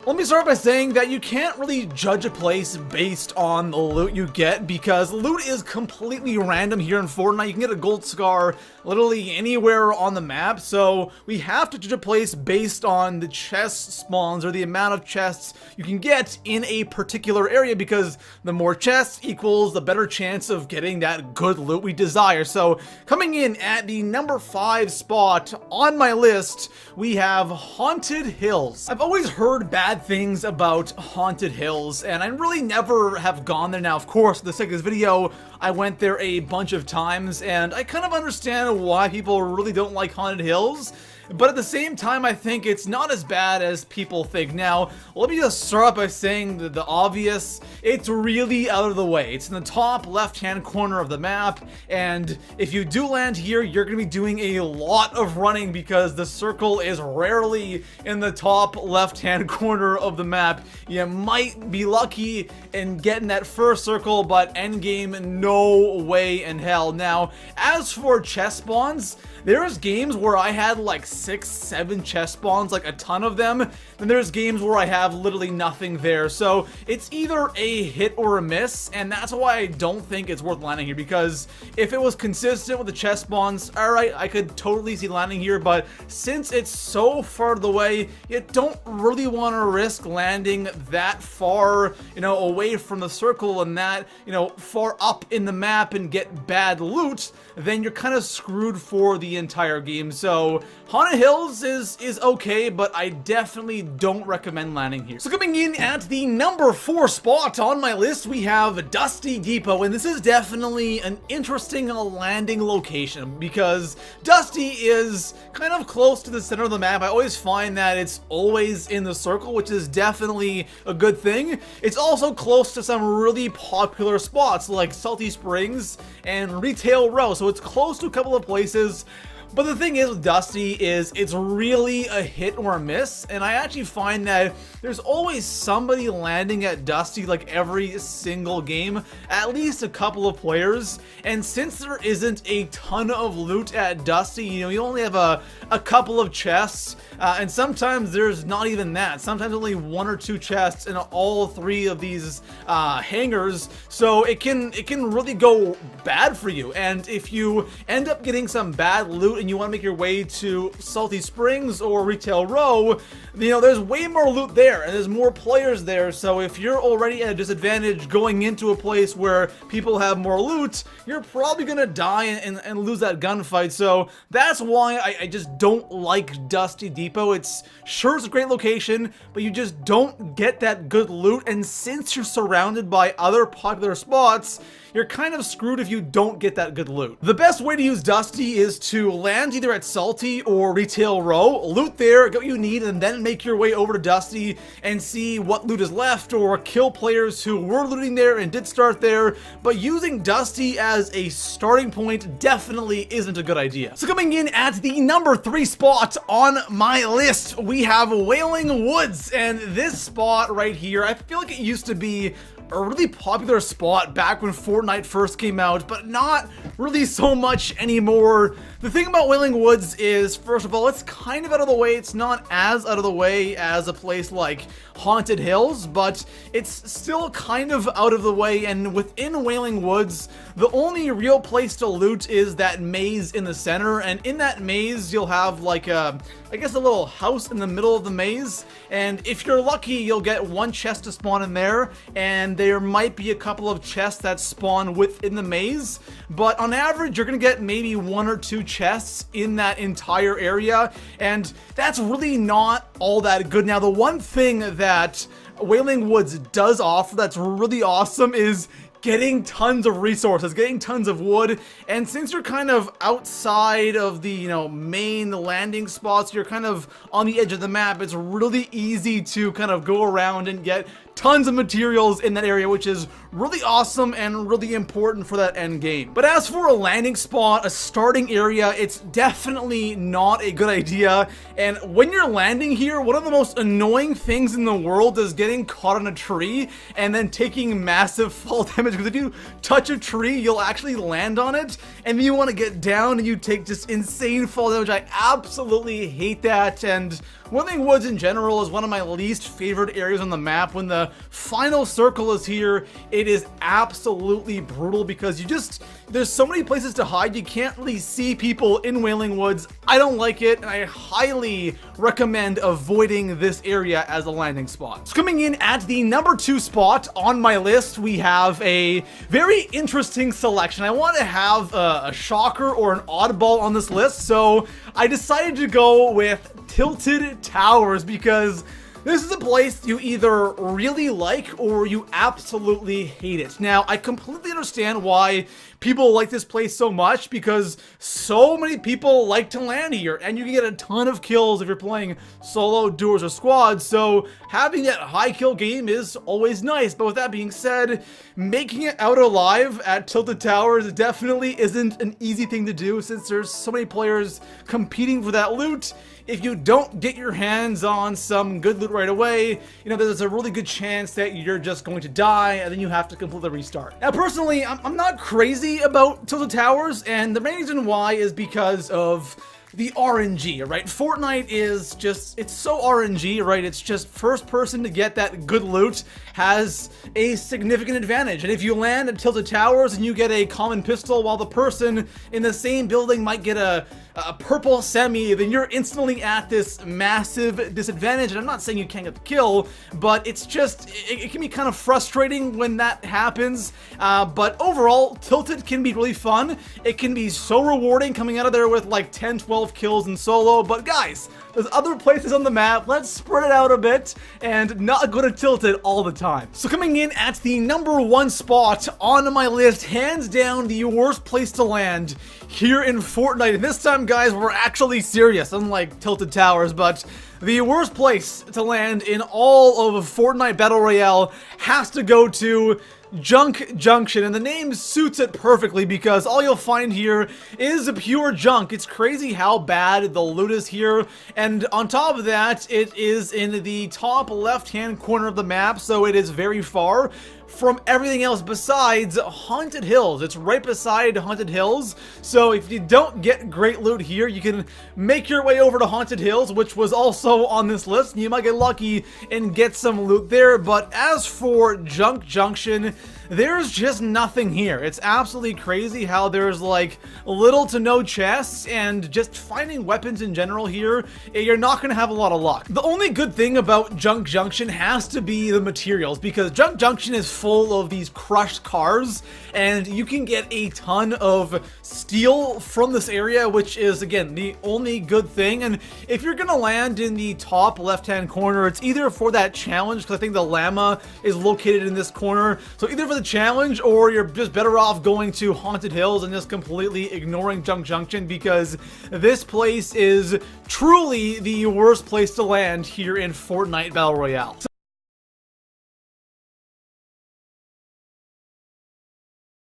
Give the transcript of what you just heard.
Let me start by saying that you can't really judge a place based on the loot you get, because loot is completely random here in Fortnite. You can get a gold scar literally anywhere on the map, so we have to judge a place based on the chest spawns or the amount of chests you can get in a particular area, because the more chests equals the better chance of getting that good loot we desire. So coming in at the number 5 spot on my list, we have Haunted Hills. I've always heard bad things about Haunted Hills, and I really never have gone there. Now, of course, for the sake of this video, I went there a bunch of times, and I kind of understand why people really don't like Haunted Hills. But at the same time, I think it's not as bad as people think. Now, let me just start off by saying the obvious. It's really out of the way. It's in the top left-hand corner of the map, and if you do land here, you're going to be doing a lot of running because the circle is rarely in the top left-hand corner of the map. You might be lucky in getting that first circle, but endgame, no way in hell. Now, as for chest spawns, there's games where I had like 6, 7 chest spawns, like a ton of them. Then there's games where I have literally nothing there. So it's either a hit or a miss, and that's why I don't think it's worth landing here, because if it was consistent with the chest spawns, alright, I could totally see landing here, but since it's so far the way, you don't really want to risk landing that far, away from the circle and that, far up in the map and get bad loot. Then you're kind of screwed for the entire game. So Haunted Hills is okay, but I definitely don't recommend landing here. So coming in at the number 4 spot on my list, we have Dusty Depot, and this is definitely an interesting landing location because Dusty is kind of close to the center of the map. I always find that it's always in the circle, which is definitely a good thing. It's also close to some really popular spots like Salty Springs and Retail Row, so it's close to a couple of places. But the thing is with Dusty is it's really a hit or a miss, and I actually find that there's always somebody landing at Dusty like every single game, at least a couple of players. And since there isn't a ton of loot at Dusty, you only have a couple of chests, and sometimes there's not even that. Sometimes only 1 or 2 chests in all 3 of these hangars, so it can really go bad for you. And if you end up getting some bad loot and you want to make your way to Salty Springs or Retail Row, there's way more loot there and there's more players there. So if you're already at a disadvantage going into a place where people have more loot, you're probably gonna die and lose that gunfight. So that's why I just don't like Dusty Depot. It's a great location, but you just don't get that good loot. And since you're surrounded by other popular spots, you're kind of screwed if you don't get that good loot. The best way to use Dusty is to land either at Salty or Retail Row, loot there, get what you need, and then make your way over to Dusty and see what loot is left, or kill players who were looting there and did start there. But using Dusty as a starting point definitely isn't a good idea. So coming in at the number 3 spot on my list, we have Wailing Woods, and this spot right here, I feel like it used to be a really popular spot back when Fortnite first came out, but not really so much anymore. The thing about Wailing Woods is, first of all, it's kind of out of the way. It's not as out of the way as a place like Haunted Hills, but it's still kind of out of the way. And within Wailing Woods, the only real place to loot is that maze in the center, and in that maze you'll have like a little house in the middle of the maze, and if you're lucky you'll get 1 chest to spawn in there, and there might be a couple of chests that spawn within the maze, but on average you're gonna get maybe 1 or 2 chests in that entire area, and that's really not all that good. Now, the one thing that Wailing Woods does offer that's really awesome is getting tons of resources, getting tons of wood. And since you're kind of outside of the, main landing spots, you're kind of on the edge of the map, it's really easy to kind of go around and get tons of materials in that area, which is really awesome and really important for that end game. But as for a landing spot, a starting area, it's definitely not a good idea. And when you're landing here, one of the most annoying things in the world is getting caught on a tree and then taking massive fall damage, because if you touch a tree, you'll actually land on it, and then you want to get down and you take just insane fall damage. I absolutely hate that. And Withering Woods in general is one of my least favorite areas on the map. When the final circle is here, it is absolutely brutal because there's so many places to hide. You can't really see people in Wailing Woods. I don't like it, and I highly recommend avoiding this area as a landing spot. So coming in at the number 2 spot on my list, we have a very interesting selection. I want to have a shocker or an oddball on this list, so I decided to go with Tilted Towers, because this is a place you either really like or you absolutely hate it. Now, I completely understand why people like this place so much, because so many people like to land here, and you can get a ton of kills if you're playing solo, duos, or squads, so having that high kill game is always nice. But with that being said, making it out alive at Tilted Towers definitely isn't an easy thing to do, since there's so many players competing for that loot. If you don't get your hands on some good loot right away, there's a really good chance that you're just going to die, and then you have to completely restart. Now, personally, I'm not crazy about Tilted Towers, and the main reason why is because of the RNG, right? Fortnite is just, it's so RNG, right? It's just first person to get that good loot has a significant advantage. And if you land at Tilted Towers and you get a common pistol while the person in the same building might get a purple semi, then you're instantly at this massive disadvantage. And I'm not saying you can't get the kill, but it's just, it can be kind of frustrating when that happens. But overall, Tilted can be really fun. It can be so rewarding coming out of there with like 10, 12 kills in solo. But guys, there's other places on the map. Let's spread it out a bit and not go to Tilted all the time. So coming in at the number 1 spot on my list, hands down the worst place to land here in Fortnite. And this time, guys, we're actually serious, unlike Tilted Towers, but the worst place to land in all of Fortnite Battle Royale has to go to Junk Junction, and the name suits it perfectly because all you'll find here is pure junk. It's crazy how bad the loot is here, and on top of that, it is in the top left-hand corner of the map, so it is very far from everything else besides Haunted Hills. It's right beside Haunted Hills, so if you don't get great loot here, you can make your way over to Haunted Hills, which was also on this list, and you might get lucky and get some loot there. But as for Junk Junction, there's just nothing here. It's absolutely crazy how there's like little to no chests, and just finding weapons in general here, you're not gonna have a lot of luck. The only good thing about Junk Junction has to be the materials, because Junk Junction is full of these crushed cars, and you can get a ton of steel from this area, which is, again, the only good thing. And if you're gonna land in the top left-hand corner, it's either for that challenge, because I think the llama is located in this corner, so either for the challenge, or you're just better off going to Haunted Hills and just completely ignoring Junk Junction, because this place is truly the worst place to land here in Fortnite Battle Royale.